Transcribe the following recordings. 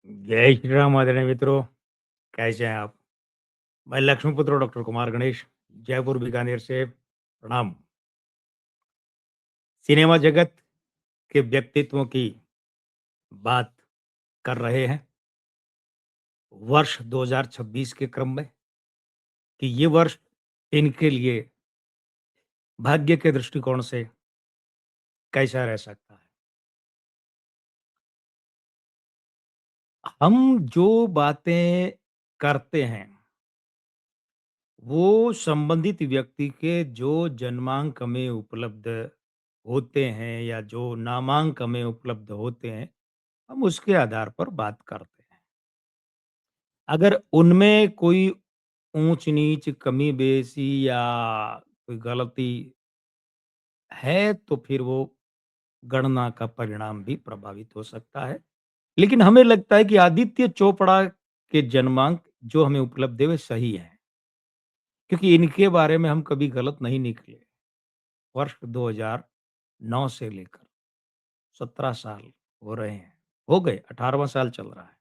जय श्री राम आदरणीय मित्रों, कैसे हैं आप? मैं लक्ष्मीपुत्र डॉक्टर कुमार गणेश, जयपुर बीकानेर से प्रणाम। सिनेमा जगत के व्यक्तित्वों की बात कर रहे हैं वर्ष 2026 के क्रम में कि ये वर्ष इनके लिए भाग्य के दृष्टिकोण से कैसा रह सकता है। हम जो बातें करते हैं वो संबंधित व्यक्ति के जो जन्मांक में उपलब्ध होते हैं या जो नामांक में उपलब्ध होते हैं, हम उसके आधार पर बात करते हैं। अगर उनमें कोई ऊंच-नीच, कमी-बेशी या कोई गलती है, तो फिर वो गणना का परिणाम भी प्रभावित हो सकता है। लेकिन हमें लगता है कि आदित्य चोपड़ा के जन्मांक जो हमें उपलब्ध है, वे सही हैं, क्योंकि इनके बारे में हम कभी गलत नहीं निकले। वर्ष 2009 से लेकर 17 साल हो रहे हैं, हो गए 18वाँ साल चल रहा है।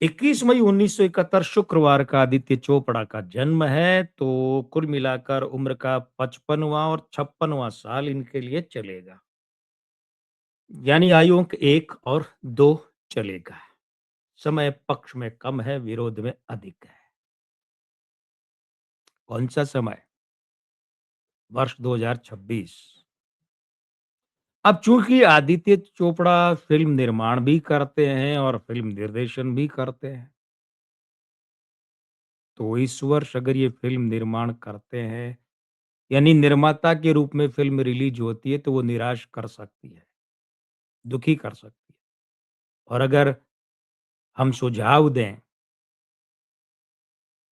21 मई 1971 शुक्रवार का आदित्य चोपड़ा का जन्म है, तो कुल मिलाकर उम्र का 55वां और 56वां साल इनके लिए चलेगा। यानी आयु अंक 1 और 2 चलेगा। समय पक्ष में कम है, विरोध में अधिक है। कौन सा समय? वर्ष 2026। अब चूंकि आदित्य चोपड़ा फिल्म निर्माण भी करते हैं और फिल्म निर्देशन भी करते हैं, तो इस वर्ष अगर ये फिल्म निर्माण करते हैं, यानी निर्माता के रूप में फ़िल्म रिलीज़ होती है, तो वो निराश कर सकती है, दुखी कर सकती है। और अगर हम सुझाव दें,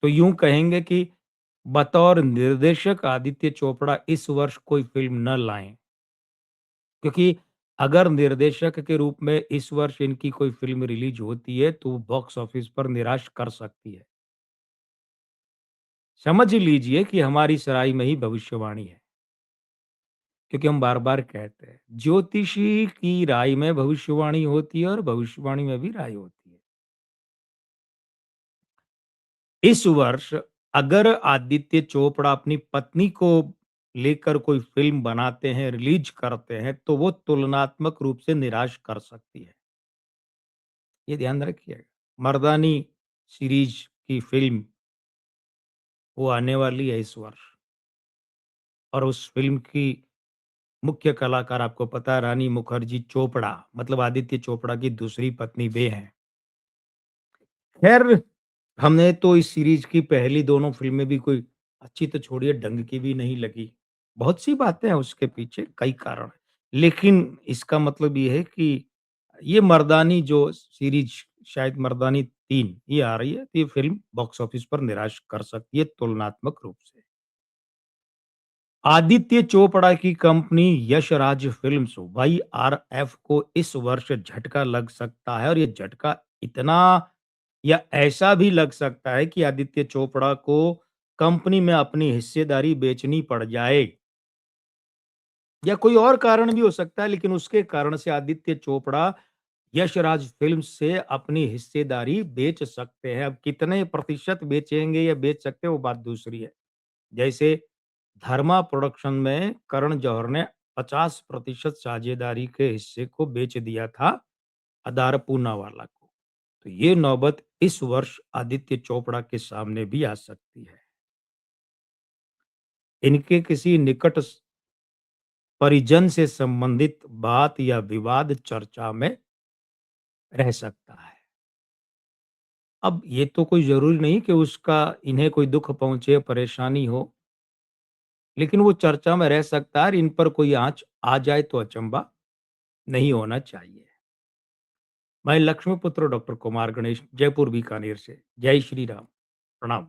तो यूँ कहेंगे कि बतौर निर्देशक आदित्य चोपड़ा इस वर्ष कोई फ़िल्म न लाएँ, क्योंकि अगर निर्देशक के रूप में इस वर्ष इनकी कोई फ़िल्म रिलीज़ होती है, तो वो बॉक्स ऑफिस पर निराश कर सकती है। समझ लीजिए कि हमारी सराय में ही भविष्यवाणी है, क्योंकि हम बार-बार कहते हैं, ज्योतिषी की राय में भविष्यवाणी होती है और भविष्यवाणी में भी राय होती है। इस वर्ष अगर आदित्य चोपड़ा अपनी पत्नी को लेकर कोई फ़िल्म बनाते हैं, रिलीज़ करते हैं, तो वो तुलनात्मक रूप से निराश कर सकती है। ये ध्यान रखिएगा। मर्दानी सीरीज़ की फ़िल्म वो आने वाली है इस वर्ष और उस फ़िल्म की मुख्य कलाकार आपको पता है रानी मुखर्जी चोपड़ा, मतलब आदित्य चोपड़ा की दूसरी पत्नी वे हैं। खैर, हमें तो इस सीरीज़ की पहली दोनों फ़िल्में भी कोई अच्छी तो छोड़िए ढंग की भी नहीं लगी। बहुत सी बातें हैं उसके पीछे, कई कारण हैं। लेकिन इसका मतलब ये है कि ये मर्दानी जो सीरीज़ शायद मर्दानी 3 ये आ रही है, तो ये फ़िल्म बॉक्स ऑफिस पर निराश कर सकती है तुलनात्मक रूप से। आदित्य चोपड़ा की company Yash Raj films YRF को इस वर्ष झटका लग सकता है और ये झटका इतना या ऐसा भी लग सकता है कि आदित्य चोपड़ा को कंपनी में अपनी हिस्सेदारी बेचनी पड़ जाए या कोई और कारण भी हो सकता है, लेकिन उसके कारण से आदित्य चोपड़ा यश राज फिल्म्स से अपनी हिस्सेदारी बेच सकते हैं। अब कितने प्रतिशत बेचेंगे या बेच सकते हैं वो बात दूसरी है। जैसे धर्मा प्रोडक्शन में करण जौहर ने 50% साझेदारी के हिस्से को बेच दिया था अदार पूनावाला को। तो ये नौबत इस वर्ष आदित्य चोपड़ा के सामने भी आ सकती है। इनके किसी निकट परिजन से संबंधित बात या विवाद चर्चा में रह सकता है। अब ये तो कोई जरूरी नहीं कि उसका इन्हें कोई दुख पहुंचे, परेशानी हो, लेकिन वो चर्चा में रह सकता है और इन पर कोई आंच आ जाए तो अचंभा नहीं होना चाहिए। मैं लक्ष्मीपुत्र डॉक्टर कुमार गणेश, जयपुर बीकानेर से। जय श्री राम। प्रणाम।